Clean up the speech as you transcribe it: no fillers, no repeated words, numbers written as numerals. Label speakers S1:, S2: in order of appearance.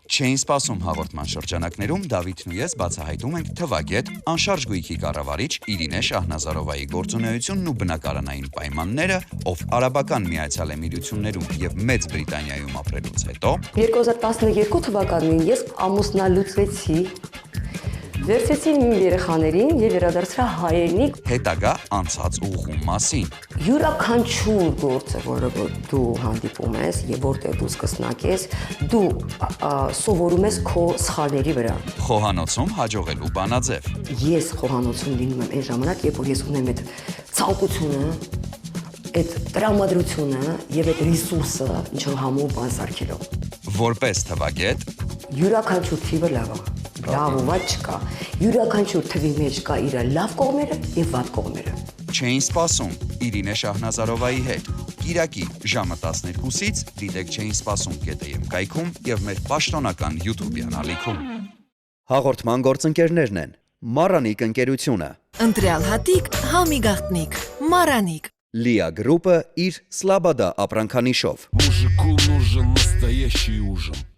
S1: Չէին սպասում հաղորդման շրջանակներում Դավիթն ու ես բացահայտում ենք թվագետ, անշարժ գույքի կառավարիչ Իրինե Շահնազարովայի գործունեությունն ու բնակարանային պայմանները, ով Արաբական Միացյալ Էմիրություններում եւ Մեծ Բրիտանիայում ապրելուց հետո
S2: 2012 թվականին ես ամուսնալուծվեցի, վերցեցի իմ երեխաներին եւ վերադարձա հայրենիք։
S1: հետագա անցած ուղղում մասին։
S2: Յուրաքանչյուր գործը, որը դու հանդիպում ես եւ որտեղ դու սկսնակ ես, դու սովորում ես քո սխալների վրա։
S1: Խոհանոցում հաջողելու բանաձև։
S2: Ես խոհանոցում լինում եմ այն ժամանակ, երբ որ ես ունեմ այդ ցանկությունը, այդ տրամադրությունը եւ այդ ռեսուրսը, ինչով համով բան սարքելով։
S1: Որպես թվագետ
S2: Յուրաքանչյուր թիվը լավ է, լավ ու վատ չկա։ Յուրաքանչյուր թվի մեջ կա իր լավ կողմերը եւ վատ կողմերը։
S1: չէին սպասում Իրինե Շահնազարովայի հետ։ Կիրակի ժամը 12-ից դիտեք չէին սպասում ԿՏՄ կայքում եւ մեր պաշտոնական YouTube-յան ալիքում։ Հաղորդման գործընկերներն են Մարանիկ ընկերությունը,
S3: Ընտրյալ հատիկ, համի գաղտնիք, Մարանիկ։
S1: Լիա գրուպը իր Սլաբադա ապրանքանիշով։
S4: Мужику нужен настоящий ужин.